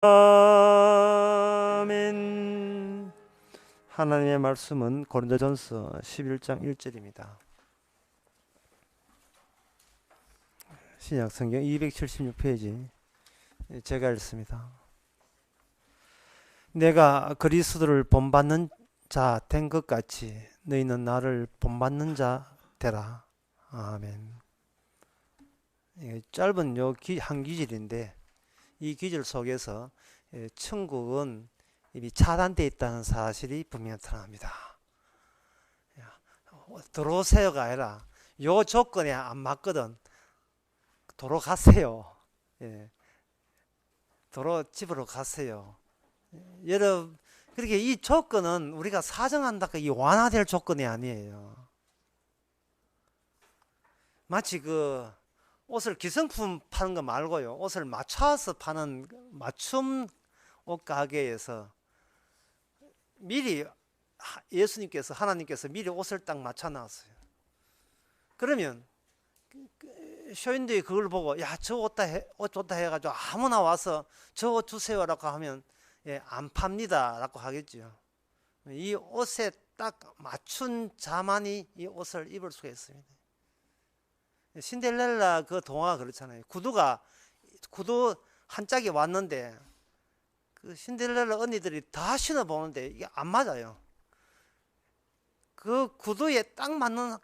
아멘. 하나님의 말씀은 고린도전서 11장 1절입니다. 신약 성경 276페이지 제가 읽습니다. 내가 그리스도를 본받는 자 된 것 같이 너희는 나를 본받는 자 되라. 아멘. 짧은 한 기절인데 이 기절 속에서 천국은 이미 차단되어 있다는 사실이 분명히 드러납니다. 들어오세요가 아니라 요 조건에 안 맞거든 도로 가세요. 도로 집으로 가세요. 여러분, 그렇게 이 조건은 우리가 사정한다고 이 완화될 조건이 아니에요. 마치 그 옷을 기성품 파는 거 말고요, 옷을 맞춰서 파는 맞춤 옷 가게에서 미리 예수님께서, 하나님께서 미리 옷을 딱 맞춰 놨어요. 그러면 쇼인들이 그걸 보고 야, 저 옷 좋다 해가지고 아무나 와서 저 옷 주세요라고 하면 안 팝니다 라고 하겠죠. 이 옷에 딱 맞춘 자만이 이 옷을 입을 수가 있습니다. 신데렐라 그 동화가 그렇잖아요. 구두 한 짝이 왔는데 그 신데렐라 언니들이 다 신어보는데 이게 안 맞아요. 그 구두에 딱 맞는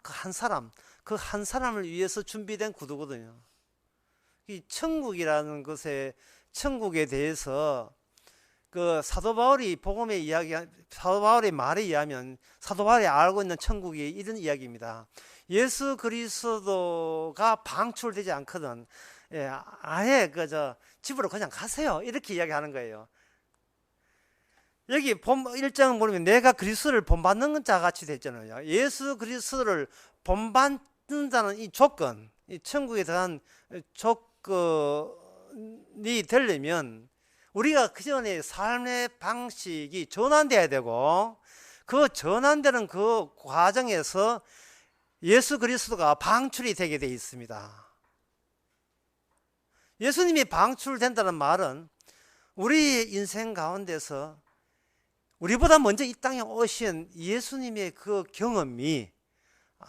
그 한 사람을 위해서 준비된 구두거든요. 이 천국이라는 것에, 천국에 대해서 그 사도 바울의 사도 바울의 말에 의하면, 사도 바울이 알고 있는 천국이 이런 이야기입니다. 예수 그리스도가 방출되지 않거든. 아예 집으로 그냥 가세요. 이렇게 이야기하는 거예요. 여기 1장 보면 내가 그리스도를 본받는 자 같이 됐잖아요. 예수 그리스도를 본받는다는 이 조건, 이 천국에 대한 조건이 되려면 우리가 그 전에 삶의 방식이 전환돼야 되고, 그 전환되는 그 과정에서 예수 그리스도가 방출이 되게 되어 있습니다. 예수님이 방출된다는 말은 우리 인생 가운데서 우리보다 먼저 이 땅에 오신 예수님의 그 경험이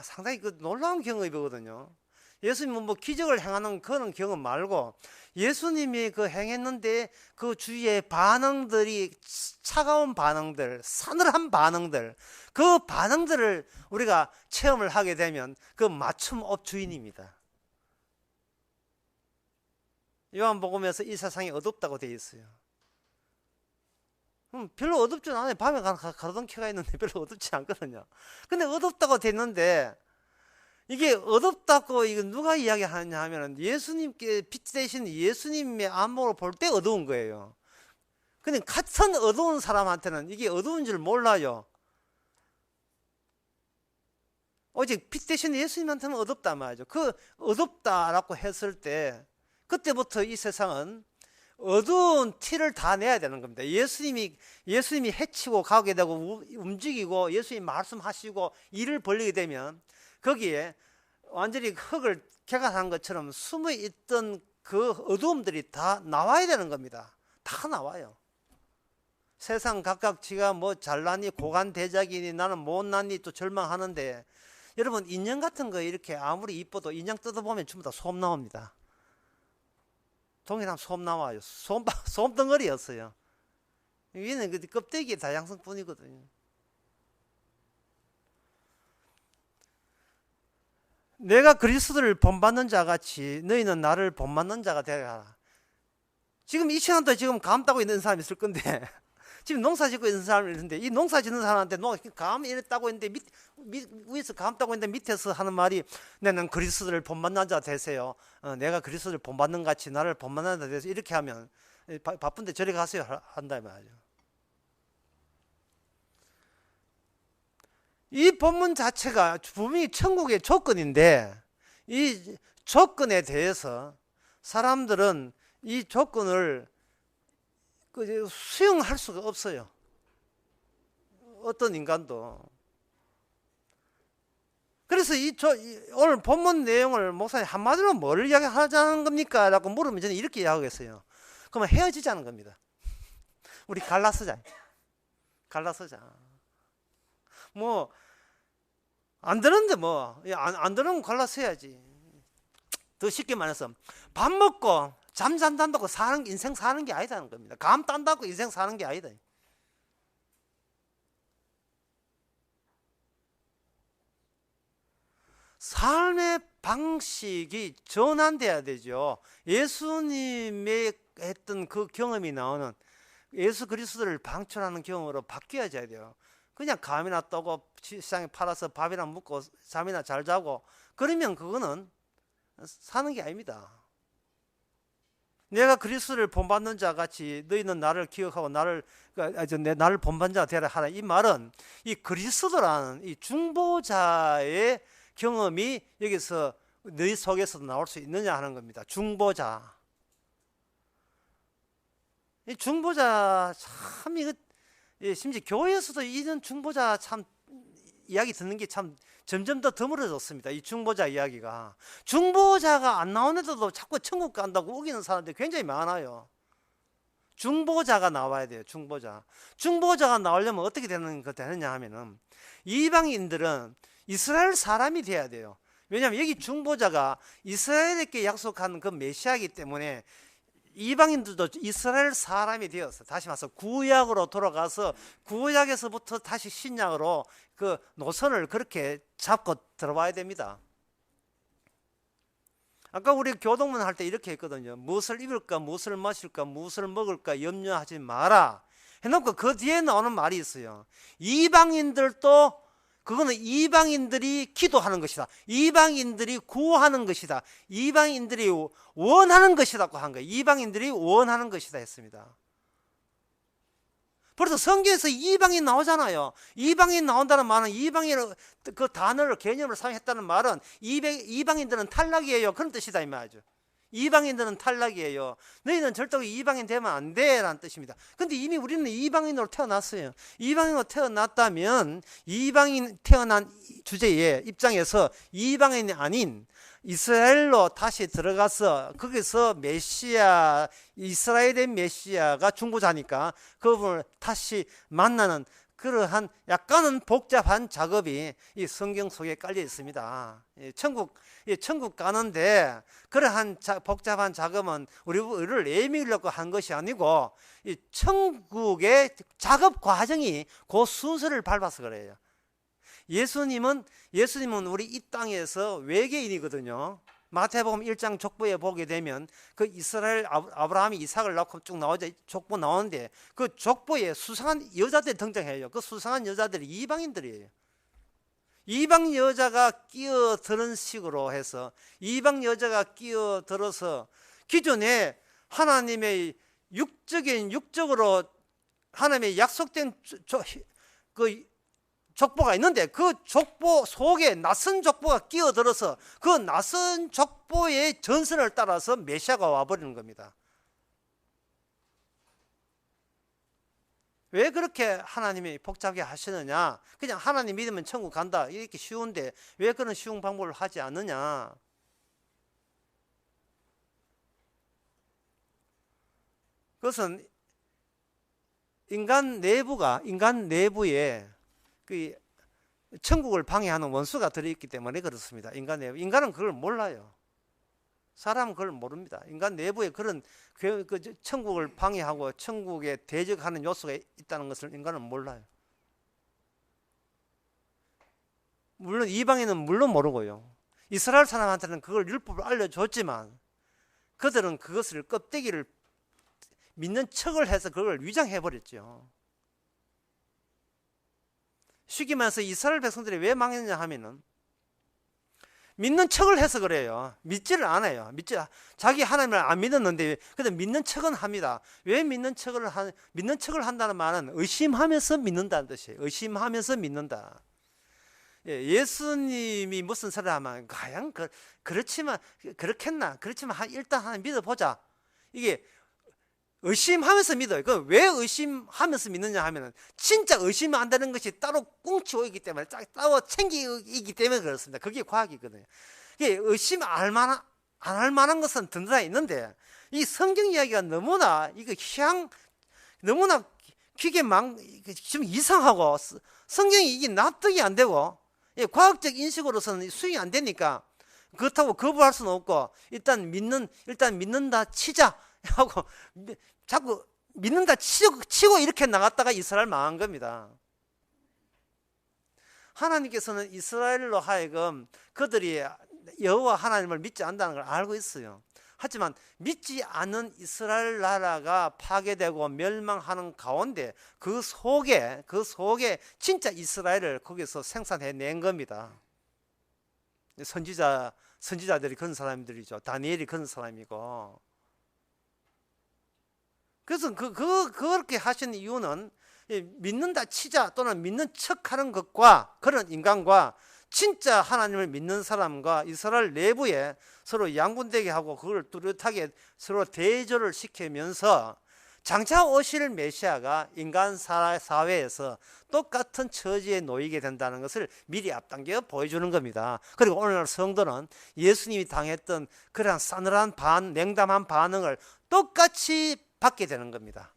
상당히 그 놀라운 경험이거든요. 예수님은 뭐 기적을 행하는 그런 경험 말고 예수님이 그 행했는데 그 주위의 반응들이, 차가운 반응들, 싸늘한 반응들, 그 반응들을 우리가 체험을 하게 되면 그 맞춤업 주인입니다. 요한복음에서 이 세상이 어둡다고 되어 있어요. 별로 어둡지 않아요. 밤에 가로등 켜가 있는데 별로 어둡지 않거든요. 근데 어둡다고 됐는데, 이게 어둡다고 이거 누가 이야기하냐 하면 예수님께 빛 대신 예수님의 안목을 볼 때 어두운 거예요. 근데 같은 어두운 사람한테는 이게 어두운 줄 몰라요. 오직 빛 대신 예수님한테는 어둡단 말이죠. 그 어둡다라고 했을 때 그때부터 이 세상은 어두운 티를 다 내야 되는 겁니다. 예수님이 해치고 가게 되고 움직이고 예수님 말씀하시고 일을 벌리게 되면 거기에 완전히 흙을 개간한 것처럼 숨어 있던 그 어두움들이 다 나와야 되는 겁니다. 다 나와요. 세상 각각 지가 뭐 잘나니 고관대작이니 나는 못나니 또 절망하는데, 여러분 인형 같은 거 이렇게 아무리 이뻐도 인형 뜯어보면 전부 다 솜 나옵니다. 동일한 솜 나와요. 솜덩어리였어요. 얘는 그 껍데기의 다양성 뿐이거든요. 내가 그리스도를 본받는 자 같이 너희는 나를 본받는 자가 되라. 지금 이 시간도 지금 감 따고 있는 사람이 있을 건데 지금 농사 짓고 있는 사람이 있는데, 이 농사 짓는 사람한테 감 이랬다고 했는데 위에서 감 따고 있는데 밑에서 하는 말이 나는 그리스도를 본받는 자 되세요. 내가 그리스도를 본받는 같이 나를 본받는 자 되세요. 이렇게 하면 바쁜데 저리 가세요 한다 말이죠. 이 본문 자체가 분명히 천국의 조건인데, 이 조건에 대해서 사람들은 이 조건을 수용할 수가 없어요. 어떤 인간도. 그래서 오늘 본문 내용을 목사님 한마디로 뭐를 이야기하자는 겁니까? 라고 물으면 저는 이렇게 이야기하겠어요. 그러면 헤어지자는 겁니다. 우리 갈라 쓰자. 갈라 쓰자. 뭐 안 되는데 뭐 안 되는 거 갈라 써야지. 더 쉽게 말해서 밥 먹고 잠 잔다고 인생 사는 게 아니다는 겁니다. 감 딴다고 인생 사는 게 아니다. 삶의 방식이 전환돼야 되죠. 예수님의 했던 그 경험이 나오는 예수 그리스도를 방출하는 경험으로 바뀌어야 돼요. 그냥 감이나 떠고 시장에 팔아서 밥이나 먹고 잠이나 잘 자고 그러면 그거는 사는 게 아닙니다. 내가 그리스도를 본받는 자 같이 너희는 나를 기억하고 나를 본받는 자 되라 하라. 이 말은 이 그리스도라는 이 중보자의 경험이 여기서 너희 속에서도 나올 수 있느냐 하는 겁니다. 중보자. 이 중보자 참 이거 심지어 교회에서도 이런 중보자 참 이야기 듣는 게 참 점점 더 드물어졌습니다. 이 중보자 이야기가. 중보자가 안 나오는데도 자꾸 천국 간다고 우기는 사람들이 굉장히 많아요. 중보자가 나와야 돼요. 중보자가 나오려면 어떻게 되느냐 하면은 이방인들은 이스라엘 사람이 돼야 돼요. 왜냐하면 여기 중보자가 이스라엘에게 약속한 그 메시아이기 때문에 이방인들도 이스라엘 사람이 되었어. 다시 말해서 구약으로 돌아가서 구약에서부터 다시 신약으로 그 노선을 그렇게 잡고 들어와야 됩니다. 아까 우리 교동문 할 때 이렇게 했거든요. 무엇을 입을까, 무엇을 마실까, 무엇을 먹을까 염려하지 마라 해놓고 그 뒤에 나오는 말이 있어요. 이방인들도 그거는 이방인들이 기도하는 것이다. 이방인들이 구하는 것이다. 이방인들이 원하는 것이라고 한 거예요. 이방인들이 원하는 것이다 했습니다. 그래서 성경에서 이방인 나오잖아요. 이방인 나온다는 말은 이방인 그 단어를 개념을 사용했다는 말은 이방인들은 탈락이에요. 그런 뜻이다 이 말이죠. 이방인들은 탈락이에요. 너희는 절대로 이방인 되면 안 돼 라는 뜻입니다. 근데 이미 우리는 이방인으로 태어났어요. 이방인으로 태어났다면 이방인 태어난 주제의 입장에서 이방인이 아닌 이스라엘로 다시 들어가서 거기서 메시아, 이스라엘의 메시아가 중보자니까 그분을 다시 만나는 그러한 약간은 복잡한 작업이 이 성경 속에 깔려 있습니다. 천국 가는데 그러한 복잡한 작업은 우리를 애미려고 한 것이 아니고 이 천국의 작업 과정이 그 순서를 밟아서 그래요. 예수님은 우리 이 땅에서 외계인이거든요. 마태복음 1장 족보에 보게 되면 그 이스라엘 아브라함이 이삭을 낳고 쭉 나오자 족보 나오는데 그 족보에 수상한 여자들이 등장해요. 그 수상한 여자들이 이방인들이에요. 이방 여자가 끼어드는 식으로 해서 이방 여자가 끼어들어서 기존에 하나님의 육적으로 하나님의 약속된 그 족보가 있는데 그 족보 속에 낯선 족보가 끼어들어서 그 낯선 족보의 전선을 따라서 메시아가 와버리는 겁니다. 왜 그렇게 하나님이 복잡하게 하시느냐? 그냥 하나님 믿으면 천국 간다 이렇게 쉬운데 왜 그런 쉬운 방법을 하지 않느냐? 그것은 인간 내부에 그 천국을 방해하는 원수가 들어있기 때문에 그렇습니다. 인간은 그걸 몰라요. 사람은 그걸 모릅니다. 인간 내부에 그런 그 천국을 방해하고 천국에 대적하는 요소가 있다는 것을 인간은 몰라요. 물론 이방인은 물론 모르고요. 이스라엘 사람한테는 그걸 율법을 알려줬지만 그들은 그것을 껍데기를 믿는 척을 해서 그걸 위장해버렸죠. 쉽게 말해서 이스라엘 백성들이 왜 망했냐 하면은 믿는 척을 해서 그래요. 믿지를 않아요. 자기 하나님을 안 믿었는데 근데 믿는 척은 합니다. 왜 믿는 척을 한다는 말은 의심하면서 믿는다는 뜻이에요. 의심하면서 믿는다. 예수님이 무슨 소리를 하면 과연 그렇지만 일단 하나 믿어보자. 이게 의심하면서 믿어요. 왜 의심하면서 믿느냐 하면은 진짜 의심이 안 되는 것이 따로 꽁치고 있기 때문에 따로 챙기기 때문에 그렇습니다. 그게 과학이거든요. 의심 안 할 만한 것은 든든히 있는데 이 성경 이야기가 너무나 좀 이상하고 성경이 이게 납득이 안 되고 과학적 인식으로서는 수용이 안 되니까 그렇다고 거부할 수는 없고 일단 믿는다 치자 하고 자꾸 믿는다 치고 이렇게 나갔다가 이스라엘 망한 겁니다. 하나님께서는 이스라엘로 하여금 그들이 여호와 하나님을 믿지 않는다는 걸 알고 있어요. 하지만 믿지 않는 이스라엘 나라가 파괴되고 멸망하는 가운데 그 속에 진짜 이스라엘을 거기서 생산해낸 겁니다. 선지자들이 그런 사람들이죠. 다니엘이 그런 사람이고. 그래서 그렇게 하신 이유는 믿는다 치자 또는 믿는 척하는 것과 그런 인간과 진짜 하나님을 믿는 사람과 이스라엘 내부에 서로 양분되게 하고 그걸 뚜렷하게 서로 대조를 시키면서 장차 오실 메시아가 인간 사회에서 똑같은 처지에 놓이게 된다는 것을 미리 앞당겨 보여주는 겁니다. 그리고 오늘날 성도는 예수님이 당했던 그러한 싸늘한 냉담한 반응을 똑같이 받게 되는 겁니다.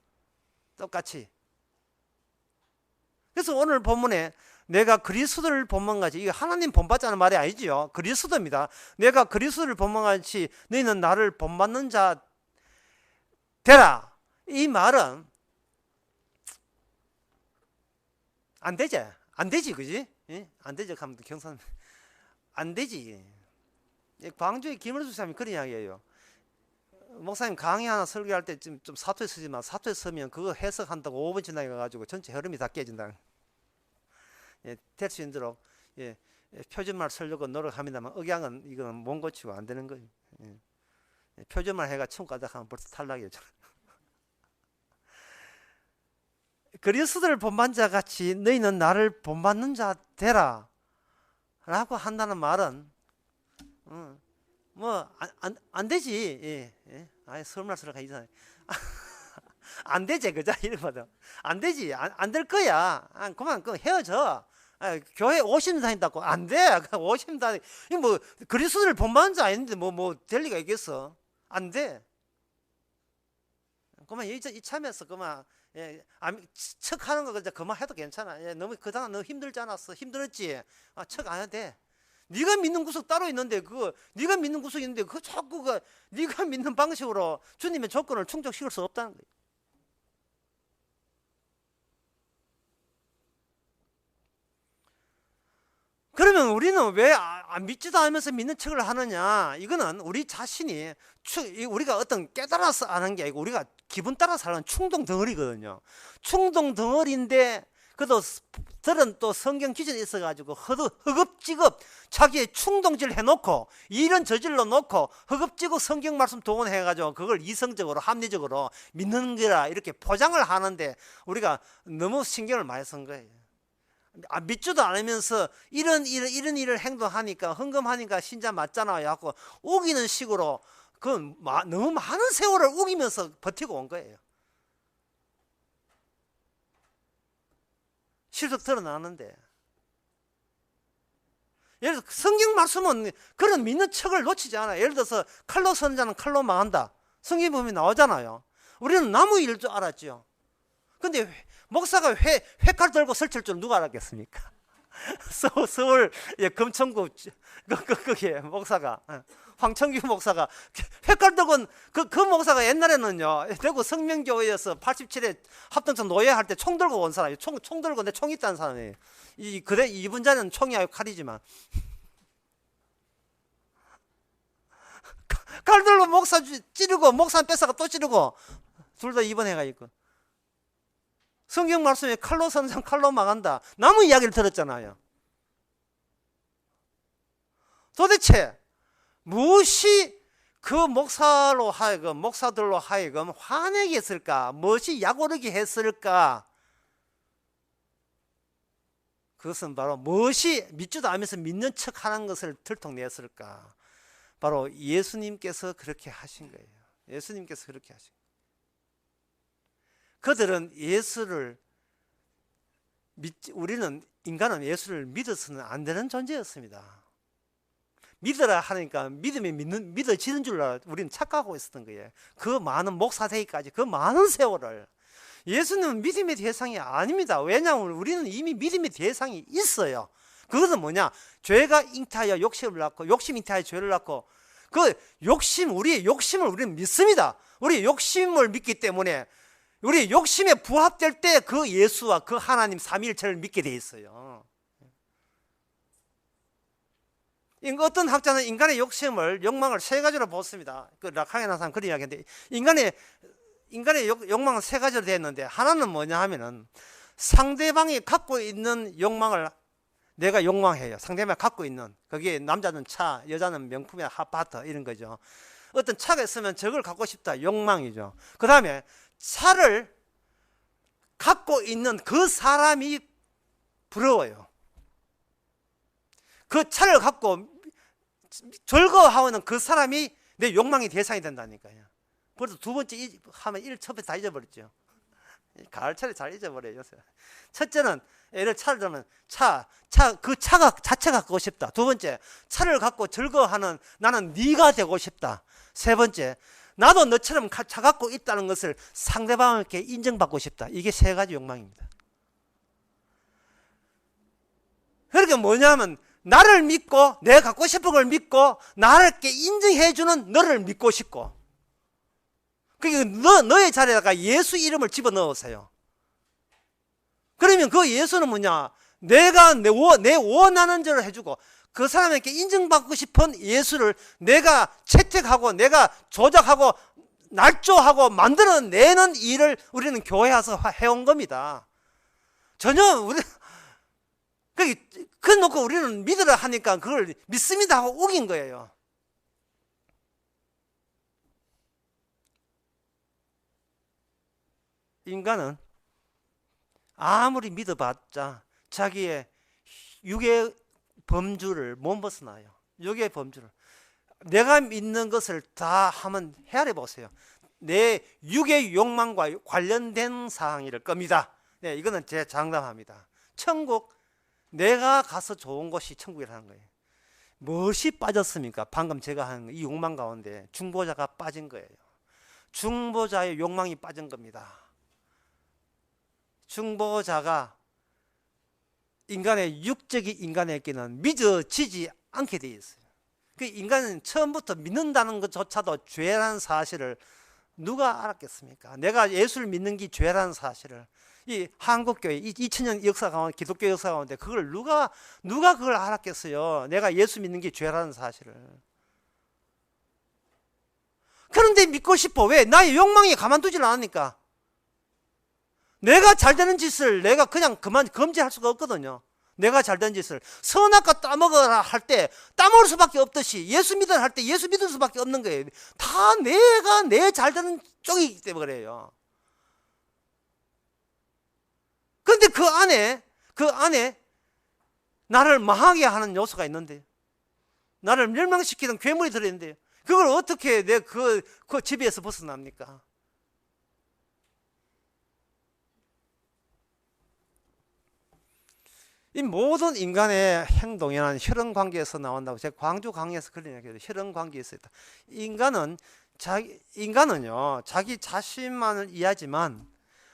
똑같이. 그래서 오늘 본문에 내가 그리스도를 본문같이, 이거 하나님 본받자는 말이 아니지요. 그리스도입니다. 내가 그리스도를 본문같이 너희는 나를 본받는 자 되라. 이 말은 안 되지, 그지? 예? 안 되죠. 하면 경산 안 되지. 광주의 김을수 사람이 그런 이야기예요. 목사님 강의 하나 설교할 때 좀 사투에 쓰지만 사투에 쓰면 그거 해석한다고 5분 지나게 가지고 전체 흐름이 다 깨진다. 예, 될 수 있도록 표준말 쓰려고 노력합니다만 억양은 이거는 못 고치고 안 되는 거예요. 표준말 해가 처음 가다 하면 벌써 탈락이죠. 그리스도를 본받는 자 같이 너희는 나를 본받는 자 되라 라고 한다는 말은 안 되지. 아예 서울말 쓰러 가기 전에 안 되지, 그자 이러거든. 안 되지, 안 될 거야. 그만 헤어져. 교회 50년 다닌다고 안 돼. 50년 다니. 이거 뭐 그리스도를 본받는 자 아닌데 뭐 될 리가 있겠어. 안 돼. 그만 이참에서 그만 척하는 거 그만 해도 괜찮아. 너무 그동안 너무 힘들지 않았어? 힘들었지? 척 안 해도 돼. 네가 믿는 구석 따로 있는데 네가 믿는 구석이 있는데 자꾸 네가 믿는 방식으로 주님의 조건을 충족시킬 수 없다는 거예요. 그러면 우리는 왜 믿지도 않으면서 믿는 척을 하느냐? 이거는 우리 자신이 우리가 어떤 깨달아서 아는 게 아니고 우리가 기분 따라서 하는 충동 덩어리거든요. 충동 덩어리인데 그래도 들은 또 성경 기준이 있어가지고 허겁지겁 자기의 충동질 해놓고 일은 저질러 놓고 허겁지겁 성경 말씀 동원해가지고 그걸 이성적으로 합리적으로 믿는 거라 이렇게 포장을 하는데 우리가 너무 신경을 많이 쓴 거예요. 믿지도 않으면서 이런 일을 행동하니까 헌금하니까 신자 맞잖아요 하고 우기는 식으로 너무 많은 세월을 우기면서 버티고 온 거예요. 실속 드러나는데 예를 들어 성경 말씀은 그런 믿는 척을 놓치지 않아요. 예를 들어서 칼로 서는 자는 칼로 망한다. 성경 보면 나오잖아요. 우리는 나무 일을 줄 알았죠. 근데 목사가 회칼 들고 설칠 줄 누가 알았겠습니까? 서울 금천구 거기에 목사가 황청규 목사가 회칼 들고 그 목사가 옛날에는요 대구 성명교회에서 87에 합동성 노예할 때 총 들고 온 사람이 총 들고 내 총 있다는 사람이에요. 이분 자는 총이 아니고 칼이지만 칼 들고 목사 찌르고 목사 뺏어가 또 찌르고 둘 다 입원해가 있고 성경 말씀에 칼로 선상 칼로 망한다. 나무 이야기를 들었잖아요. 도대체 무엇이 그 목사들로 하여금 화내게 했을까? 무엇이 약오르게 했을까? 그것은 바로 무엇이 믿지도 않으면서 믿는 척하는 것을 들통냈을까? 바로 예수님께서 그렇게 하신 거예요. 예수님께서 그렇게 하신 거예요. 그들은 우리는 인간은 예수를 믿어서는 안 되는 존재였습니다. 믿으라 하니까 믿어지는 줄 알아 우리는 착각하고 있었던 거예요. 그 많은 목사되기까지 그 많은 세월을 예수는 믿음의 대상이 아닙니다. 왜냐하면 우리는 이미 믿음의 대상이 있어요. 그것은 뭐냐? 죄가 잉태하여 욕심을 낳고 욕심 잉태하여 죄를 낳고 그 욕심, 우리의 욕심을 우리는 믿습니다. 우리 욕심을 믿기 때문에 우리 욕심에 부합될 때 그 예수와 그 하나님 삼위일체를 믿게 돼 있어요. 어떤 학자는 인간의 욕심을, 욕망을 세 가지로 보습니다. 그 라칸이라는 사람 그런 이야기인데, 인간의 욕망은 세 가지로 되어 있는데, 하나는 뭐냐 하면은 상대방이 갖고 있는 욕망을 내가 욕망해요. 상대방이 갖고 있는, 거기에 남자는 차, 여자는 명품이나 아파트 이런 거죠. 어떤 차가 있으면 저걸 갖고 싶다, 욕망이죠. 그 다음에 차를 갖고 있는 그 사람이 부러워요. 그 차를 갖고 즐거워하는 그 사람이 내 욕망의 대상이 된다니까요. 그래서 두 번째 하면 첫째 다 잊어버렸죠. 가을차를 잘 잊어버려요, 요새. 첫째는 예를 차를 들면 그 차가 자체가 갖고 싶다. 두 번째, 차를 갖고 즐거워하는 나는 네가 되고 싶다. 세 번째, 나도 너처럼 차 갖고 있다는 것을 상대방에게 인정받고 싶다. 이게 세 가지 욕망입니다. 그러니까 뭐냐면 나를 믿고 내가 갖고 싶은 걸 믿고 나를게 인정해주는 너를 믿고 싶고, 그러니까 너의 자리에다가 예수 이름을 집어넣으세요. 그러면 그 예수는 뭐냐? 내가 내 원하는 대로 해주고 그 사람에게 인정받고 싶은 예수를 내가 채택하고 내가 조작하고 날조하고 만들어내는 일을 우리는 교회에 와서 해온 겁니다. 전혀 그래 놓고 우리는 믿으라 하니까 그걸 믿습니다 하고 우긴 거예요. 인간은 아무리 믿어봤자 자기의 육의 범주를 못 벗어나요. 육의 범주를. 내가 믿는 것을 다 한번 헤아려 보세요. 내 육의 욕망과 관련된 사항일 겁니다. 네, 이거는 제 장담합니다. 천국, 내가 가서 좋은 곳이 천국이라는 거예요. 무엇이 빠졌습니까? 방금 제가 한 이 욕망 가운데 중보자가 빠진 거예요. 중보자의 욕망이 빠진 겁니다. 중보자가 인간의 육적인 인간에게는 믿어지지 않게 되어 있어요. 그 인간은 처음부터 믿는다는 것조차도 죄라는 사실을 누가 알았겠습니까? 내가 예수를 믿는 게 죄라는 사실을. 이 한국교회 2000년 역사 가운데, 기독교 역사 가운데 그걸 누가 그걸 알았겠어요? 내가 예수 믿는 게 죄라는 사실을. 그런데 믿고 싶어. 왜? 나의 욕망이 가만두질 않으니까. 내가 잘되는 짓을 내가 그냥 금지할 수가 없거든요. 내가 잘된 짓을 선악과 따먹으라 할 때 따먹을 수밖에 없듯이 예수 믿으라 할 때 예수 믿을 수밖에 없는 거예요. 다 내가 내 잘되는 쪽이기 때문에 그래요. 그런데 그 안에 나를 망하게 하는 요소가 있는데, 나를 멸망시키는 괴물이 들어있는데 그걸 어떻게 내 그 지배에서 벗어납니까? 이 모든 인간의 행동에는 혈연 관계에서 나온다고. 제가 광주 강의에서 그런 얘기해요. 혈연 관계에서 있다. 인간은요 자기 자신만을 이해하지만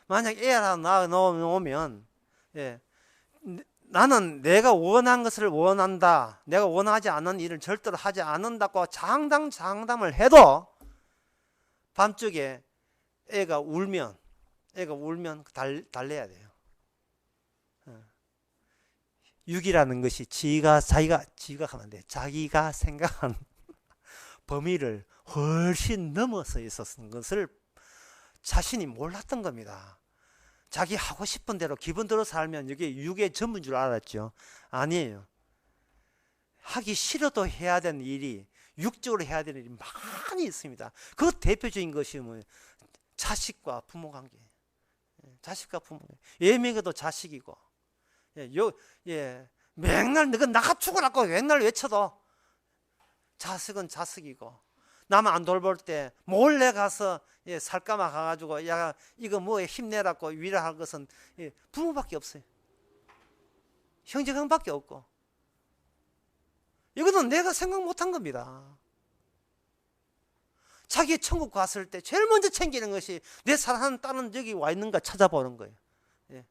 만약 애 하나 낳아놓으면, 예, 나는 내가 원한 것을 원한다, 내가 원하지 않는 일을 절대로 하지 않는다고 장담을 해도 밤중에 애가 울면 달래야 돼요. 육이라는 것이 자기가 하면 안 돼. 자기가 생각한 범위를 훨씬 넘어서 있었던 것을 자신이 몰랐던 겁니다. 자기 하고 싶은 대로 기분대로 살면 이게 육의 전부인 줄 알았죠. 아니에요. 하기 싫어도 해야 되는 일이, 육적으로 해야 되는 일이 많이 있습니다. 그 대표적인 것이 뭐예요? 자식과 부모 관계. 자식과 부모 관계. 예명에도 자식이고, 맨날 너가 나가 죽으라고 맨날 외쳐도 자식은 자식이고, 남 안 돌볼 때 몰래 가서 살까마 가가지고 야 이거 뭐에 힘내라고 위로할 것은 부모밖에 없어요. 형제형밖에 없고. 이거는 내가 생각 못한 겁니다. 자기 천국 갔을 때 제일 먼저 챙기는 것이 내 사랑하는 딸은 여기 와 있는가 찾아보는 거예요. 예.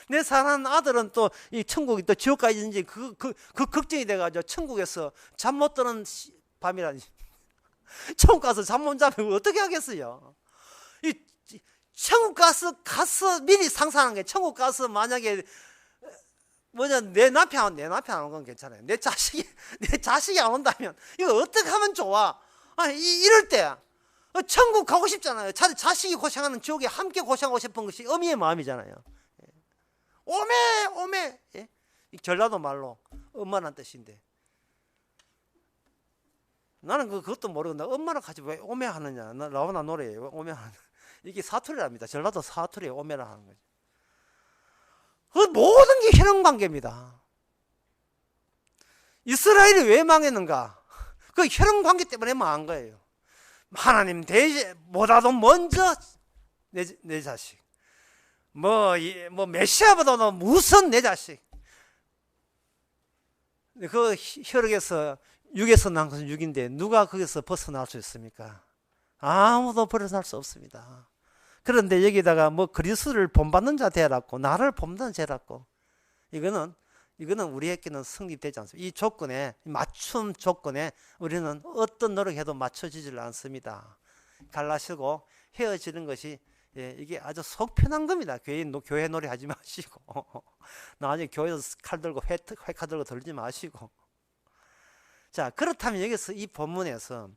내 사랑하는 아들은 또 이 천국이 또 지옥 가 있는지 그 걱정이 돼가지고 천국에서 잠 못 드는 밤이라니. 천국 가서 잠 못 자면 어떻게 하겠어요? 이 천국 가서 미리 상상하는 게, 천국 가서 만약에 내 남편 안 오는 건 괜찮아요. 내 자식이 안 온다면 이거 어떻게 하면 좋아? 아니, 이럴 때 천국 가고 싶잖아요. 자식이 고생하는 지옥에 함께 고생하고 싶은 것이 어미의 마음이잖아요. 오메. 예? 이 전라도 말로 엄마란 뜻인데, 나는 그것도 모르겠는데 엄마랑 같이 왜 오메 하느냐. 라오나 노래에 오메 하느냐. 이게 사투리랍니다. 전라도 사투리에 오메라 하는 거죠. 그 모든 게 혈연관계입니다. 이스라엘이 왜 망했는가? 그 혈연관계 때문에 망한 거예요. 하나님 보다도 먼저 내 자식, 메시아보다도 우선 내 자식. 그 혈육에서 육에서 난 것은 육인데 누가 거기서 벗어날 수 있습니까? 아무도 벗어날 수 없습니다. 그런데 여기다가 그리스도를 본받는 자 되라고, 나를 본받는 자라고, 이거는 우리에게는 성립되지 않습니다. 이 조건에, 맞춤 조건에 우리는 어떤 노력해도 맞춰지질 않습니다. 갈라시고 헤어지는 것이, 이게 아주 속 편한 겁니다. 교회 놀이 하지 마시고 나중에 교회에서 칼 들고 회칼 들고 들지 마시고. 자, 그렇다면 여기서 이 본문에서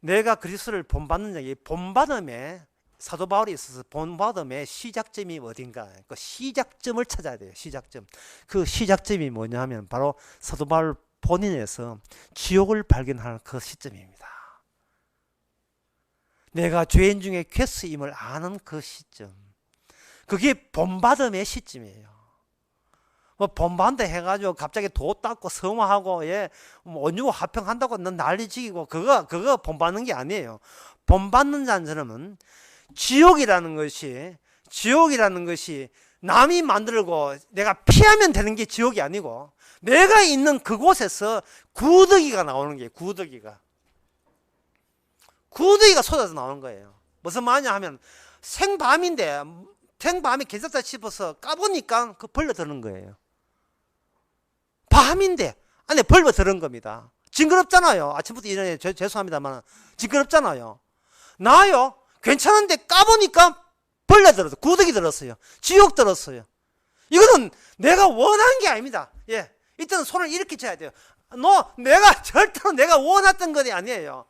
내가 그리스도를 본받는 자, 이 본받음에 사도 바울이 있어서 본받음의 시작점이 어딘가, 그 시작점을 찾아야 돼요. 시작점. 그 시작점이 뭐냐 하면 바로 사도 바울 본인에서 지옥을 발견하는 그 시점입니다. 내가 죄인 중에 괴수임을 아는 그 시점, 그게 본받음의 시점이에요. 본받는다 해가지고 갑자기 도 닦고 성화하고 온유고 화평한다고 난리지기고 그거 본받는 게 아니에요. 본받는 자는 지옥이라는 것이 남이 만들고 내가 피하면 되는 게 지옥이 아니고, 내가 있는 그곳에서 구더기가 나오는 게, 구더기가 쏟아져 나오는 거예요. 무슨 말이냐 하면, 생밤이 괜찮다 싶어서 까보니까 벌레 드는 거예요. 밤인데 안에 벌레 드는 겁니다. 징그럽잖아요. 아침부터 이러네. 죄송합니다만 징그럽잖아요. 나요, 괜찮은데 까보니까 벌레 들었어요. 구더기 들었어요. 지옥 들었어요. 이거는 내가 원한 게 아닙니다. 이때는 손을 이렇게 쳐야 돼요. 절대로 내가 원했던 것이 아니에요.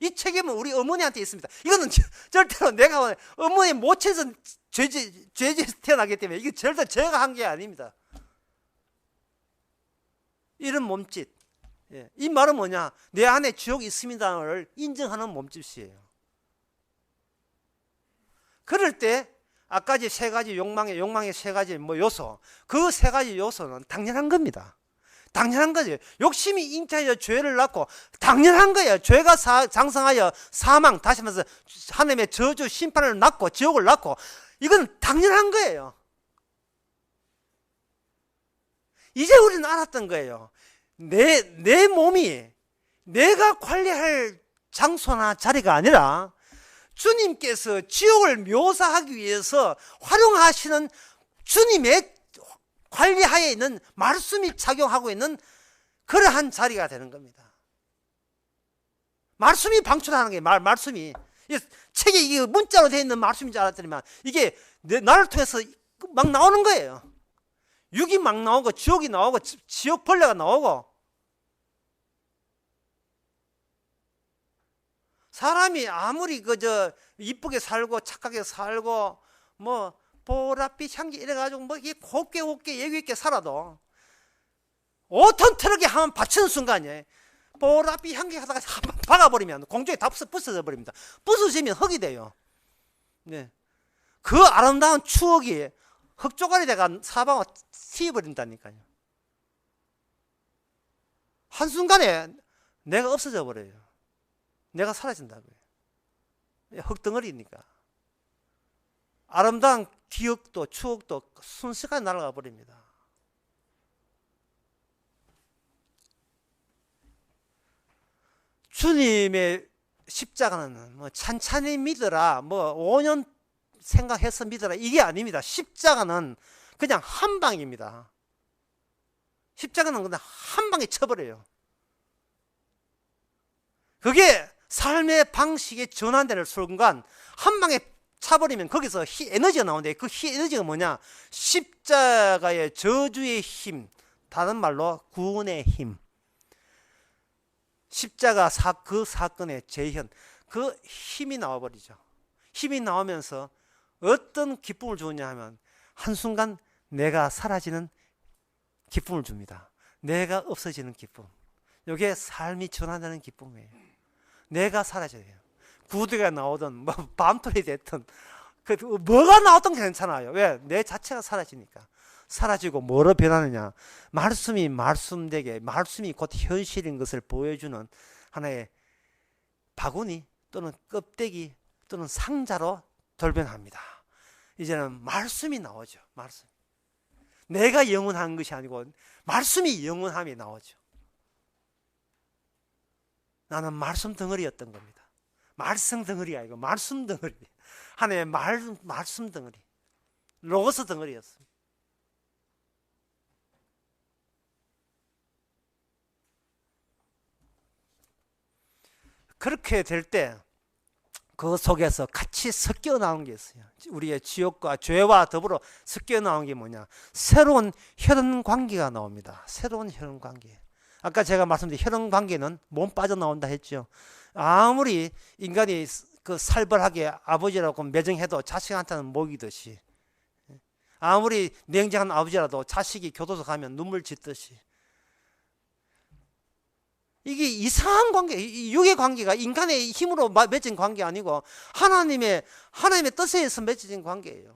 이 책임은 우리 어머니한테 있습니다. 이거는 절대로 내가 어머니 모체에서 죄지 태어나기 때문에 이게 절대 제가 한 게 아닙니다. 이런 몸짓. 이 말은 뭐냐? 내 안에 지옥이 있습니다를 인정하는 몸짓이에요. 그럴 때 아까 세 가지 욕망의 세 가지 요소, 그 세 가지 요소는 당연한 겁니다. 당연한 거죠. 욕심이 잉태하여 죄를 낳고 당연한 거예요. 죄가 장성하여 사망, 다시 말해서 하나님의 저주 심판을 낳고 지옥을 낳고, 이건 당연한 거예요. 이제 우리는 알았던 거예요. 내 몸이 내가 관리할 장소나 자리가 아니라 주님께서 지옥을 묘사하기 위해서 활용하시는 주님의 관리하에 있는 말씀이 작용하고 있는 그러한 자리가 되는 겁니다. 말씀이 방출하는 게 말씀이, 책에 이게 문자로 되어 있는 말씀인 줄 알았더니만 이게 나를 통해서 막 나오는 거예요. 육이 막 나오고 지옥이 나오고 지옥 벌레가 나오고. 사람이 아무리 이쁘게 살고 착하게 살고 보랏빛 향기 이래가지고 이게 곱게 예기 있게 살아도 5톤 트럭에 한번 받치는 순간에 보랏빛 향기 하다가 한번 박아버리면 공중에 다 부서져 버립니다. 부서지면 흙이 돼요. 그 아름다운 추억이 흙조각이 돼가 사방으로 튀어버린다니까요. 한순간에 내가 없어져 버려요. 내가 사라진다고요. 흙덩어리니까. 아름다운 기억도 추억도 순식간에 날아가 버립니다. 주님의 십자가는 뭐 찬찬히 믿어라, 뭐 5년 생각해서 믿어라, 이게 아닙니다. 십자가는 그냥 한 방입니다. 십자가는 그냥 한 방에 쳐버려요. 그게 삶의 방식이 전환되는 순간 한 방에 차버리면 거기서 에너지가 나오는데, 그 에너지가 뭐냐? 십자가의 저주의 힘, 다른 말로 구원의 힘. 십자가 그 사건의 재현, 그 힘이 나와버리죠. 힘이 나오면서 어떤 기쁨을 주느냐 하면 한순간 내가 사라지는 기쁨을 줍니다. 내가 없어지는 기쁨. 이게 삶이 전환되는 기쁨이에요. 내가 사라져요. 구두가 나오든 뭐 밤톨이 됐든 뭐가 나오든 괜찮아요. 왜? 내 자체가 사라지니까. 사라지고 뭐로 변하느냐? 말씀이 말씀되게, 말씀이 곧 현실인 것을 보여주는 하나의 바구니 또는 껍데기 또는 상자로 돌변합니다. 이제는 말씀이 나오죠. 말씀. 내가 영원한 것이 아니고 말씀이 영원함이 나오죠. 나는 말씀 덩어리였던 겁니다. 말씀 덩어리가 아니고 말씀 덩어리. 하나의 말씀 덩어리. 로고스 덩어리였습니다. 그렇게 될 때 그 속에서 같이 섞여 나온 게 있어요. 우리의 지옥과 죄와 더불어 섞여 나온 게 뭐냐? 새로운 혈연 관계가 나옵니다. 새로운 혈연 관계. 아까 제가 말씀드린 혈연 관계는 몸 빠져나온다 했죠. 아무리 인간이 그 살벌하게 아버지라고 매정해도 자식한테는 목이듯이, 아무리 냉정한 아버지라도 자식이 교도소 가면 눈물 짓듯이, 이게 이상한 관계, 육의 관계가 인간의 힘으로 맺은 관계 아니고 하나님의 뜻에 의해서 맺어진 관계예요.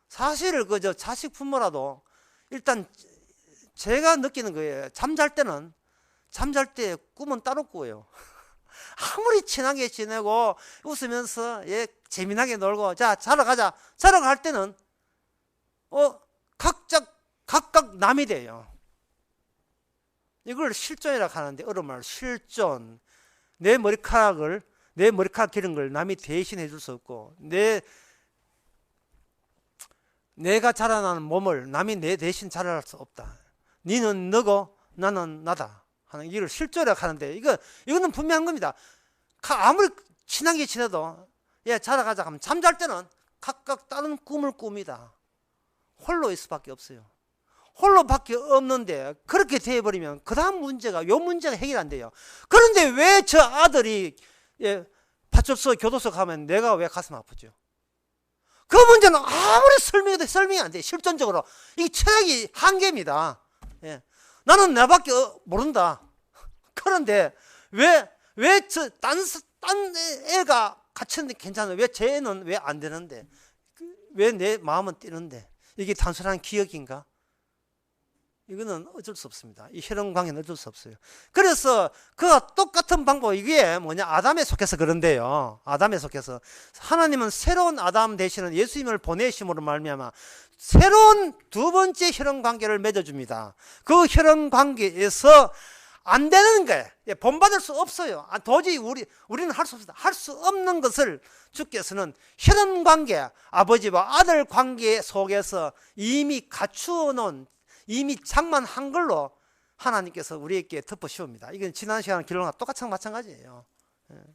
사실 그저 자식 부모라도 일단 제가 느끼는 거예요. 잠잘 때 꿈은 따로 꾸어요. 아무리 친하게 지내고 웃으면서 재미나게 놀고 자러 가자. 자러 갈 때는 각각 남이 돼요. 이걸 실존이라고 하는데, 어려운 실존. 내 머리카락 기른 걸 남이 대신해 줄 수 없고, 내가 자라나는 몸을 남이 내 대신 자라날 수 없다. 니는 너고 나는 나다 하는, 이걸 실존이라고 하는데, 이거는 분명한 겁니다. 아무리 친하게 지내도 자러 가자 하면 잠잘 때는 각각 다른 꿈을 꿉니다. 홀로일 수밖에 없어요. 홀로밖에 없는데, 그렇게 되어버리면 그 다음 문제가 해결 안 돼요. 그런데 왜 저 아들이 파출소 교도소 가면 내가 왜 가슴 아프죠? 그 문제는 아무리 설명이 안 돼요. 실존적으로 이게 철학이 한계입니다. 나는 나밖에 모른다. 그런데 왜 딴 애가 갇혔는데 괜찮아? 왜 쟤는 왜 안 되는데? 왜 내 마음은 뛰는데? 이게 단순한 기억인가? 이거는 어쩔 수 없습니다. 이 혈연 관계는 어쩔 수 없어요. 그래서 그와 똑같은 방법, 이게 뭐냐? 아담에 속해서 그런데요. 아담에 속해서 하나님은 새로운 아담 되시는 예수님을 보내심으로 말미암아 새로운 두 번째 혈연 관계를 맺어줍니다. 그 혈연 관계에서 안 되는 거예요. 본받을 수 없어요. 도저히 우리는 할 수 없습니다. 할 수 없는 것을 주께서는 혈연 관계, 아버지와 아들 관계 속에서 이미 갖추어 놓은, 이미 장만한 걸로 하나님께서 우리에게 덮어씌웁니다. 이건 지난 시간 기록과 똑같이 마찬가지예요.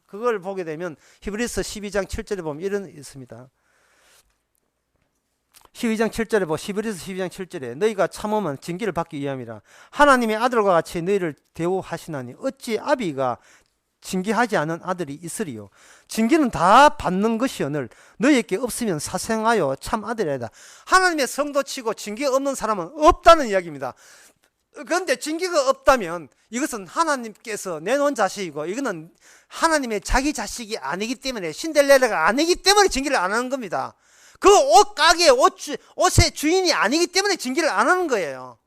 그걸 보게 되면 히브리서 12장 7절에 보면 이런 있습니다. 12장 7절에 히브리서 12장 7절에 너희가 참으면 징계를 받기 위함이라. 하나님의 아들과 같이 너희를 대우하시나니 어찌 아비가 징계하지 않은 아들이 있으리요. 징계는 다 받는 것이오늘 너희에게 없으면 사생하여 참 아들이다. 하나님의 성도치고 징계 없는 사람은 없다는 이야기입니다. 그런데 징계가 없다면 이것은 하나님께서 내놓은 자식이고, 이거는 하나님의 자기 자식이 아니기 때문에, 신델레라가 아니기 때문에 징계를 안 하는 겁니다. 그 옷가게 옷의 주인이 아니기 때문에 징계를 안 하는 거예요.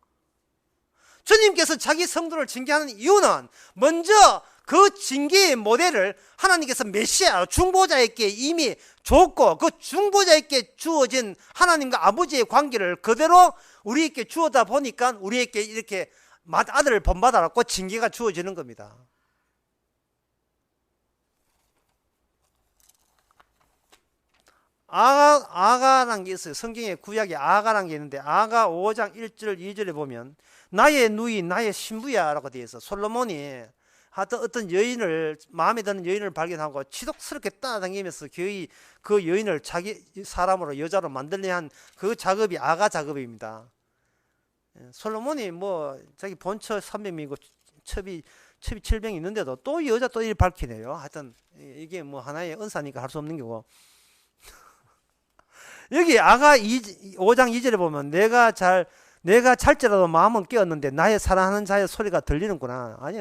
주님께서 자기 성도를 징계하는 이유는 먼저 그 징계의 모델을 하나님께서 메시아 중보자에게 이미 줬고, 그 중보자에게 주어진 하나님과 아버지의 관계를 그대로 우리에게 주어다 보니까 우리에게 이렇게 아들을 본받아갖고 징계가 주어지는 겁니다. 아가란 게 있어요. 성경에 구약에 아가란 게 있는데 아가 5장 1절 2절에 보면 나의 누이 나의 신부야 라고 되어 있어. 솔로몬이 하여튼 어떤 여인을 마음에 드는 여인을 발견하고 치독스럽게 따라다니면서 거의 그 여인을 자기 사람으로 여자로 만들려 한 그 작업이 아가 작업입니다. 솔로몬이 뭐 자기 본처 300명이고 첩이 700이 있는데도 또 여자 또 일 밝히네요. 하여튼 이게 뭐 하나의 은사니까 할 수 없는 거고. 여기 아가 5장 2절에 보면 내가 잘지라도 마음은 깨었는데 나의 사랑하는 자의 소리가 들리는구나. 아니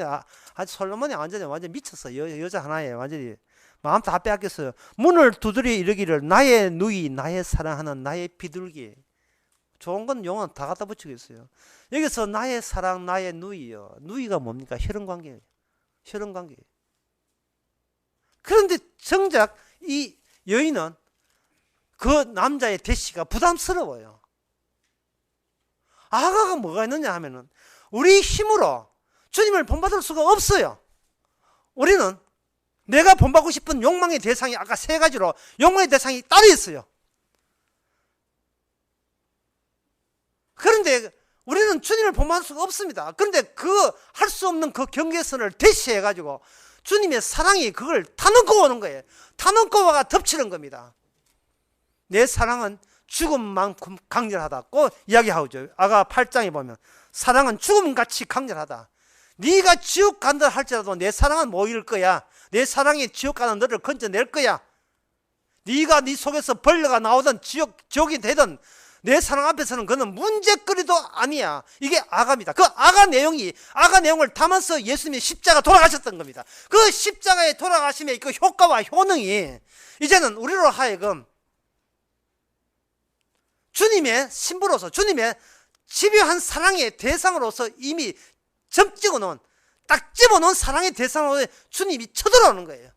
솔로몬이 완전히 미쳤어. 여자 하나에 완전히 마음 다 빼앗겼어요. 문을 두드려 이르기를 나의 누이 나의 사랑하는 나의 비둘기. 좋은 건 용어 다 갖다 붙이고 있어요. 여기서 나의 사랑 나의 누이요. 누이가 뭡니까? 혈연관계예요. 혈연관계. 그런데 정작 이 여인은 그 남자의 대시가 부담스러워요. 아가가 뭐가 있느냐 하면은 우리 힘으로 주님을 본받을 수가 없어요. 우리는 내가 본받고 싶은 욕망의 대상이 아까 세 가지로 욕망의 대상이 따로 있어요. 그런데 우리는 주님을 본받을 수가 없습니다. 그런데 그 할 수 없는 그 경계선을 대시해 가지고 주님의 사랑이 그걸 타넘고 오는 거예요. 타넘고 와가 덮치는 겁니다. 내 사랑은 죽음만큼 강렬하다고 이야기하죠. 아가 8장에 보면 사랑은 죽음같이 강렬하다. 네가 지옥 간다 할지라도 내 사랑은 모일 거야. 내 사랑이 지옥 가는 너를 건져낼 거야. 네가 네 속에서 벌레가 나오든 지옥이 되든 내 사랑 앞에서는 그는 문제거리도 아니야. 이게 아가입니다. 그 아가 내용을 담아서 예수님이 십자가 돌아가셨던 겁니다. 그 십자가에 돌아가심의 그 효과와 효능이 이제는 우리로 하여금 주님의 신부로서 주님의 집요한 사랑의 대상으로서 이미 딱 집어놓은 사랑의 대상으로 주님이 쳐들어오는 거예요.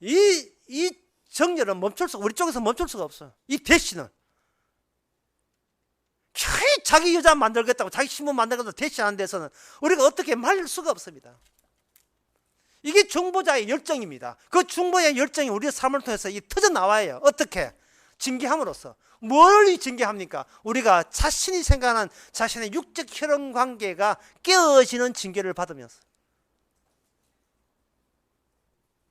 이 정열은 우리 쪽에서 멈출 수가 없어요. 이 대시는 자기 여자 만들겠다고 자기 신부 만들겠다고 대시하는 데서는 우리가 어떻게 말릴 수가 없습니다. 이게 중보자의 열정입니다. 그 중보자의 열정이 우리의 삶을 통해서 터져 나와요. 어떻게? 징계함으로써. 뭘 징계합니까? 우리가 자신이 생각하는 자신의 육적 혈연 관계가 깨어지는 징계를 받으면서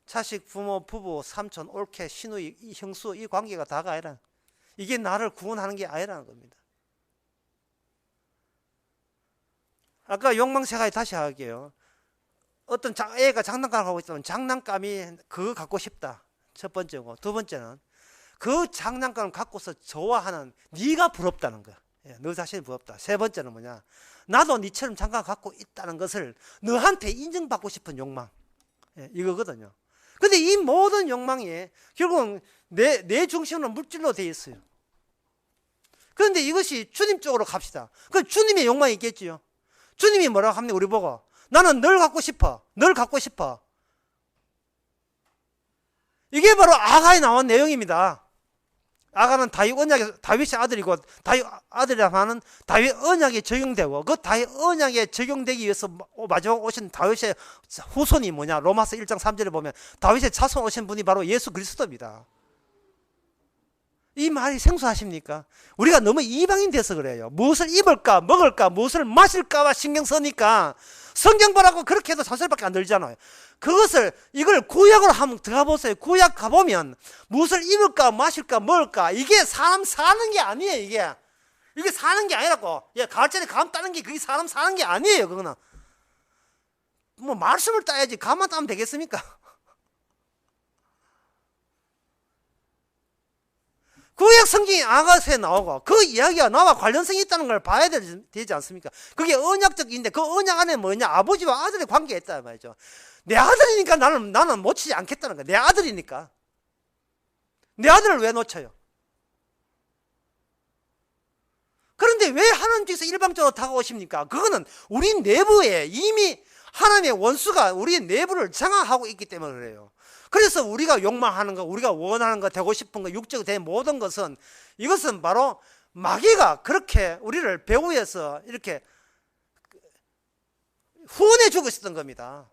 자식, 부모, 부부, 삼촌, 올케, 시누이, 이 형수 이 관계가 다가 아니라 이게 나를 구원하는 게 아니라는 겁니다. 아까 욕망세가지 다시 할게요. 어떤 애가 장난감을 하고 있다면 장난감이 그거 갖고 싶다. 첫 번째고 두 번째는 그 장난감을 갖고서 좋아하는 네가 부럽다는 거야. 너 자신이 부럽다. 세 번째는 뭐냐? 나도 네처럼 장난감 갖고 있다는 것을 너한테 인정받고 싶은 욕망. 이거거든요. 근데 이 모든 욕망이 결국은 내 중심은 물질로 되어 있어요. 그런데 이것이 주님 쪽으로 갑시다. 그 주님의 욕망이 있겠지요. 주님이 뭐라고 합니까? 우리 보고 나는 널 갖고 싶어. 널 갖고 싶어. 이게 바로 아가에 나온 내용입니다. 아가는 다윗의 아들이고 다윗 아들이라고 하는 다윗 언약에 적용되고 그 다윗 언약에 적용되기 위해서 마지막 오신 다윗의 후손이 뭐냐? 로마서 1장 3절에 보면 다윗의 자손 오신 분이 바로 예수 그리스도입니다. 이 말이 생소하십니까? 우리가 너무 이방인 돼서 그래요. 무엇을 입을까 먹을까 무엇을 마실까와 신경 쓰니까 성경 보라고 그렇게 해도 잔소리밖에 안 들잖아요. 이걸 구약으로 한번 들어가 보세요. 구약 가보면 무엇을 입을까 마실까 먹을까 이게 사람 사는 게 아니에요. 이게 사는 게 아니라고. 가을철에 감 따는 게 그게 사람 사는 게 아니에요. 그거는 뭐 말씀을 따야지 감만 따면 되겠습니까? 구약 성경이 아가서에 나오고 그 이야기가 나와 관련성이 있다는 걸 봐야 되지 않습니까? 그게 언약적인데 그 언약 안에 뭐냐? 아버지와 아들의 관계가 있다 말이죠. 내 아들이니까 나는 놓치지 않겠다는 거야. 내 아들이니까. 내 아들을 왜 놓쳐요? 그런데 왜 하나님께서 일방적으로 다가오십니까? 그거는 우리 내부에 이미 하나님의 원수가 우리 내부를 장악하고 있기 때문에 그래요. 그래서 우리가 욕망하는 거, 우리가 원하는 거, 되고 싶은 거, 육적으로 된 모든 것은 이것은 바로 마귀가 그렇게 우리를 배후에서 이렇게 후원해 주고 있었던 겁니다.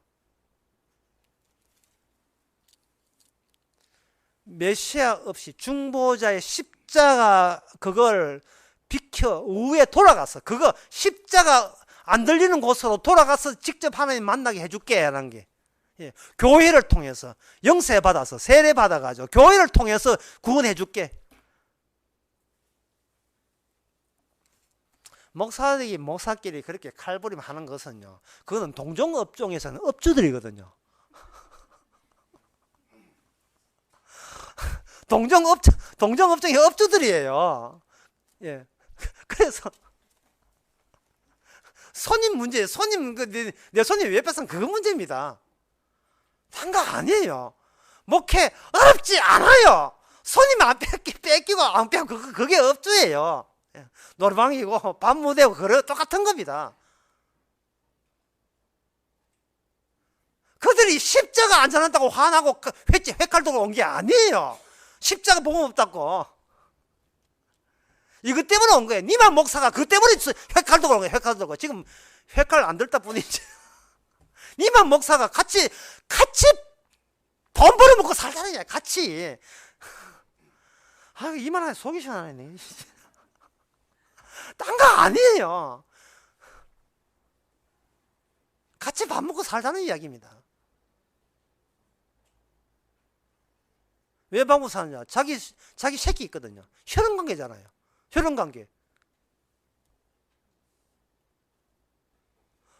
메시아 없이 중보자의 십자가 그걸 비켜 우에 돌아가서 그거 십자가 안 들리는 곳으로 돌아가서 직접 하나님 만나게 해줄게 라는 게, 예, 교회를 통해서 영세 받아서 세례 받아가지고 교회를 통해서 구원해 줄게. 목사끼리 그렇게 칼부림 하는 것은요, 그거는 동종업종에서는 업주들이거든요. 동종업종의 업주들이에요. 예. 그래서 손님 문제, 내 손님 왜 뺏은 그거 문제입니다. 상관 아니에요. 목회 어렵지 않아요. 손님 안 뺏기고 안 뺏기고 그게 업주예요. 노래방이고 밤무대고 그래 똑같은 겁니다. 그들이 십자가 안 전한다고 화나고 회칼도로 온 게 아니에요. 십자가 복음 없다고. 이것 때문에 온 거예요. 니만 목사가 그것 때문에 회칼도로 온 거예요. 회칼도로. 지금 회칼 안 들다 뿐이지. 니만 목사가 같이 돈 벌어먹고 살자는 거야. 같이. 아, 이만하게 속이 시원하네. 딴 거 아니에요. 같이 밥 먹고 살자는 이야기입니다. 왜 밥 먹고 사느냐? 자기 새끼 있거든요. 혈연관계잖아요. 혈연관계.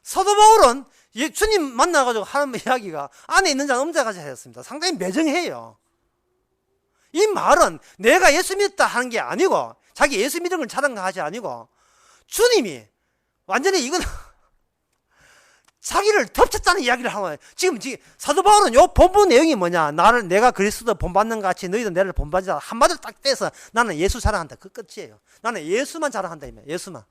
사도 바울은 주님 만나가지고 하는 이야기가 안에 있는 자는 엄자같이 하였습니다. 상당히 매정해요. 이 말은 내가 예수 믿었다 하는 게 아니고, 자기 예수 믿은 걸 자랑하지 아니고, 주님이 완전히 이건 자기를 덮쳤다는 이야기를 하는 거예요. 지금 사도 바울은 요 본문 내용이 뭐냐? 내가 그리스도 본받는 것 같이 너희도 내를 본받으라. 한마디로 딱 떼서 나는 예수 자랑한다. 그 끝이에요. 나는 예수만 자랑한다. 예수만.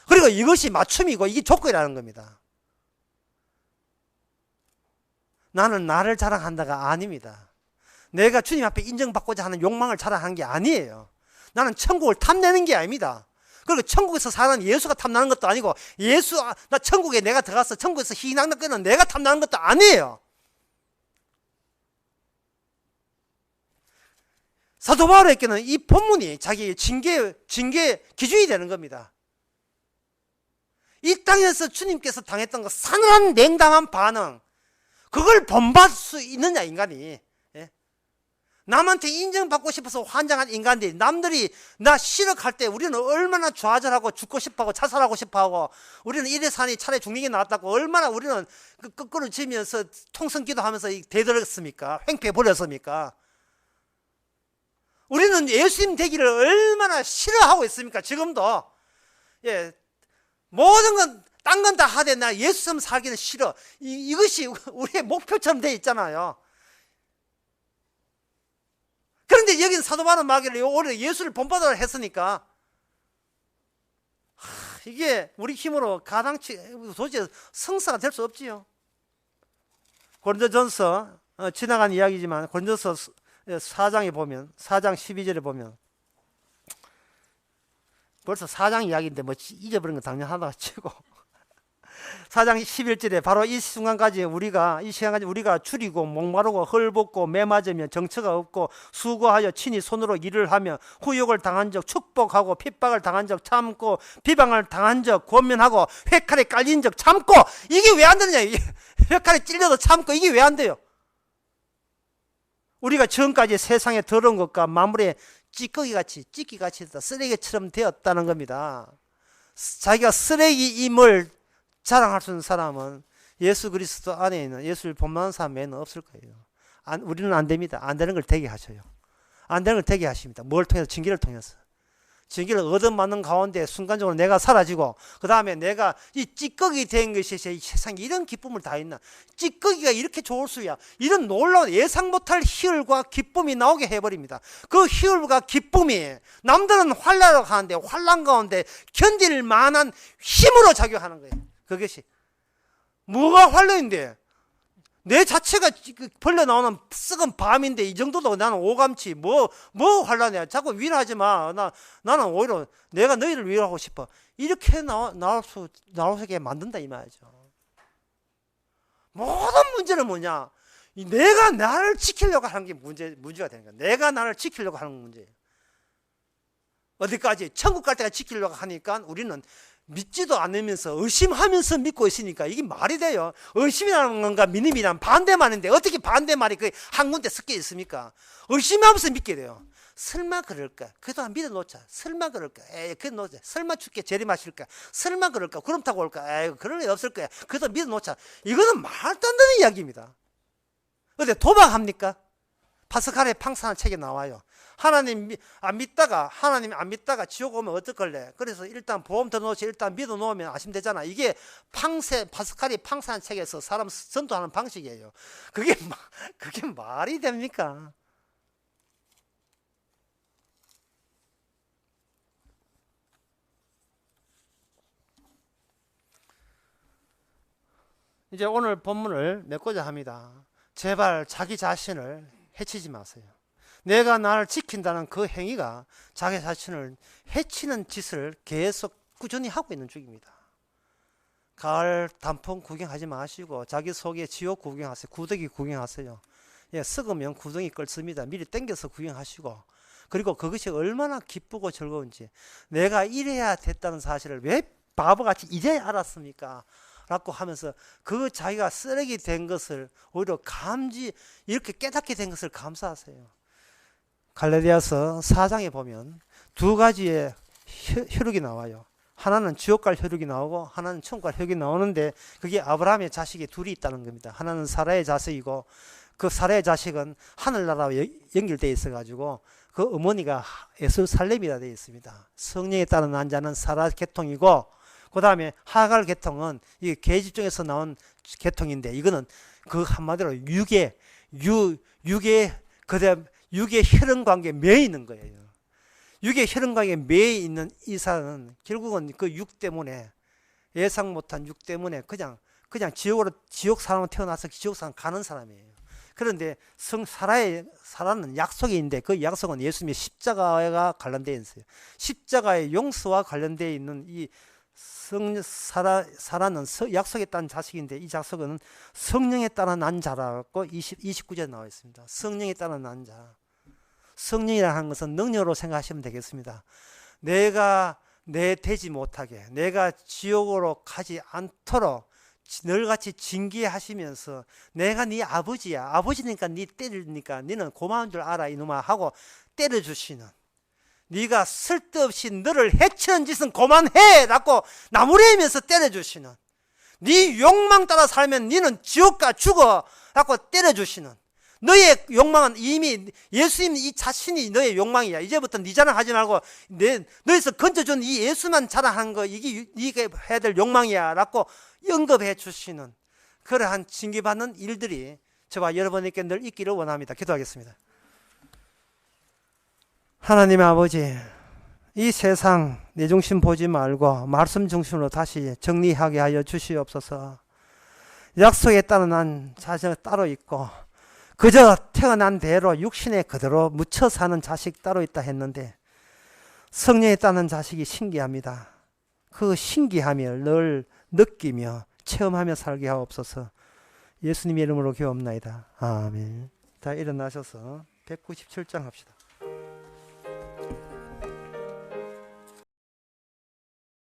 그리고 이것이 맞춤이고 이게 조건이라는 겁니다. 나는 나를 자랑한다가 아닙니다. 내가 주님 앞에 인정받고자 하는 욕망을 자랑하는 게 아니에요. 나는 천국을 탐내는 게 아닙니다. 그리고 천국에서 사는 예수가 탐나는 것도 아니고, 나 천국에 내가 들어가서 천국에서 희낙낙 끄는 내가 탐나는 것도 아니에요. 사도 바울에게는 이 본문이 자기의 징계 기준이 되는 겁니다. 이 땅에서 주님께서 당했던 그 사늘한 냉담한 반응, 그걸 본받을 수 있느냐, 인간이. 남한테 인정받고 싶어서 환장한 인간들이, 남들이 나 실력할 때 우리는 얼마나 좌절하고 죽고 싶어하고 자살하고 싶어하고, 우리는 이래 사니 차라리 죽는 게 낫다고 얼마나 우리는 거꾸로 지면서 통성기도 하면서 대들었습니까? 횡패버렸습니까? 우리는 예수님 되기를 얼마나 싫어하고 있습니까? 지금도. 예, 모든 건 딴 건 다 하되 나 예수처럼 살기는 싫어. 이것이 우리의 목표처럼 돼 있잖아요. 그런데 여기는 사도 바울은 말하기를 오히려 예수를 본받으라 했으니까, 이게 우리 힘으로 도저히 성사가 될 수 없지요. 고린도전서 지나간 이야기지만 고린도서 4장에 보면, 4장 12절에 보면, 벌써 4장 이야기인데 뭐 잊어버린 건 당연하다 치고 4장 11절에 바로 이 시간까지 우리가 줄이고 목마르고 헐벗고 매맞으며 정처가 없고 수고하여 친히 손으로 일을 하며 후욕을 당한 적 축복하고 핍박을 당한 적 참고 비방을 당한 적 권면하고 회칼에 깔린 적 참고, 이게 왜 안 되느냐? 회칼에 찔려도 참고, 이게 왜 안 돼요? 우리가 지금까지 세상에 더러운 것과 마무리에 찌꺼기같이 쓰레기처럼 되었다는 겁니다. 자기가 쓰레기임을 자랑할 수 있는 사람은 예수 그리스도 안에 있는 예수를 본받는 사람 외에는 없을 거예요. 우리는 안 됩니다. 안 되는 걸 되게 하셔요. 안 되는 걸 되게 하십니다. 뭘 통해서? 징계를 통해서. 징계를 얻어맞는 가운데 순간적으로 내가 사라지고, 그 다음에 내가 이 찌꺼기 된 것이 세상에 이런 기쁨을 다 있나? 찌꺼기가 이렇게 좋을 수야. 이런 놀라운 예상 못할 희열과 기쁨이 나오게 해버립니다. 그 희열과 기쁨이 남들은 환란을 하는데 환란 가운데 견딜 만한 힘으로 작용하는 거예요. 그것이 뭐가 환란인데? 내 자체가 벌레 나오는 썩은 밤인데 이 정도도 나는 오감치 뭐 환란이야. 자꾸 위로하지 마. 나는 오히려 내가 너희를 위로하고 싶어. 이렇게 나올 수 있게 만든다 이 말이죠. 모든 문제는 뭐냐? 내가 나를 지키려고 하는 게 문제가 되는 거야. 내가 나를 지키려고 하는 문제예요. 어디까지? 천국 갈 때까지 지키려고 하니까 우리는 믿지도 않으면서 의심하면서 믿고 있으니까 이게 말이 돼요. 의심이라는 건가 믿음이란 반대말인데 어떻게 반대말이 그 한 군데 섞여 있습니까? 의심하면서 믿게 돼요. 설마 그럴까? 그래도 믿어놓자. 설마 그럴까? 에이, 그래 놓자. 설마 죽게 재림하실까? 설마 그럴까? 구름 타고 올까? 에이, 그럴 일 없을 거야. 그래도 믿어놓자. 이거는 말도 안 되는 이야기입니다. 근데 도박합니까? 파스칼의 팡사한 책에 나와요. 하나님 안 믿다가 지옥 오면 어떡할래? 그래서 일단 보험 들어놓지 일단 믿어놓으면 아시면 되잖아. 이게 파스칼이 팡사한 책에서 사람 전도하는 방식이에요. 그게 말이 됩니까? 이제 오늘 본문을 맺고자 합니다. 제발 자기 자신을 해치지 마세요. 내가 나를 지킨다는 그 행위가 자기 자신을 해치는 짓을 계속 꾸준히 하고 있는 중입니다. 가을 단풍 구경하지 마시고 자기 속에 지옥 구경하세요. 구더기 구경하세요. 예, 썩으면 구덩이 끓습니다. 미리 땡겨서 구경하시고, 그리고 그것이 얼마나 기쁘고 즐거운지, 내가 이래야 됐다는 사실을 왜 바보같이 이제 알았습니까? 라고 하면서 그 자기가 쓰레기 된 것을 오히려 이렇게 깨닫게 된 것을 감사하세요. 갈라디아서 4장에 보면 두 가지의 혈육이 나와요. 하나는 지옥 갈 혈육이 나오고 하나는 천국 갈 혈육이 나오는데, 그게 아브라함의 자식이 둘이 있다는 겁니다. 하나는 사라의 자식이고, 그 사라의 자식은 하늘나라와 연결되어 있어 가지고 그 어머니가 예루살렘이라 되어 있습니다. 성령에 따른 난 자는 사라 계통이고, 그 다음에 하갈 계통은 이 계집종에서 나온 계통인데, 이거는 그 한마디로 육의 혈연 관계에 매여 있는 거예요. 육의 혈연 관계에 매여 있는 이사는 결국은 그 육 때문에, 예상 못한 육 때문에 그냥 지옥 사람으로 태어나서 지옥 사람 가는 사람이에요. 그런데 사라는 약속이 있는데, 그 약속은 예수님의 십자가와 관련되어 있어요. 십자가의 용서와 관련되어 있는 이 사라는 약속에 따른 자식인데, 이 자식은 성령에 따라 난 자라고 29절에 나와 있습니다. 성령에 따라 난 자. 성령이라는 하는 것은 능력으로 생각하시면 되겠습니다. 내가 되지 못하게, 내가 지옥으로 가지 않도록 널같이 징계하시면서, 내가 네 아버지야, 아버지니까 네 때리니까 너는 고마운 줄 알아 이놈아 하고 때려주시는, 네가 쓸데없이 너를 해치는 짓은 그만해 라고 나무래면서 때려주시는, 네 욕망 따라 살면 너는 지옥 가 죽어 라고 때려주시는, 너의 욕망은 이미 예수님 이 자신이 너의 욕망이야. 이제부터 네 자랑하지 말고 너에서 건져준 이 예수만 자랑하는 거, 이게 해야 될 욕망이야 라고 언급해 주시는 그러한 징계받는 일들이 저와 여러분에게 늘 있기를 원합니다. 기도하겠습니다. 하나님 아버지, 이 세상 내 중심 보지 말고 말씀 중심으로 다시 정리하게 하여 주시옵소서. 약속에 따른 난 자식 따로 있고, 그저 태어난 대로 육신에 그대로 묻혀 사는 자식 따로 있다 했는데, 성령에 따른 자식이 신기합니다. 그 신기함을 늘 느끼며 체험하며 살게 하옵소서. 예수님의 이름으로 기도합나이다. 아멘. 자, 일어나셔서 197장 합시다.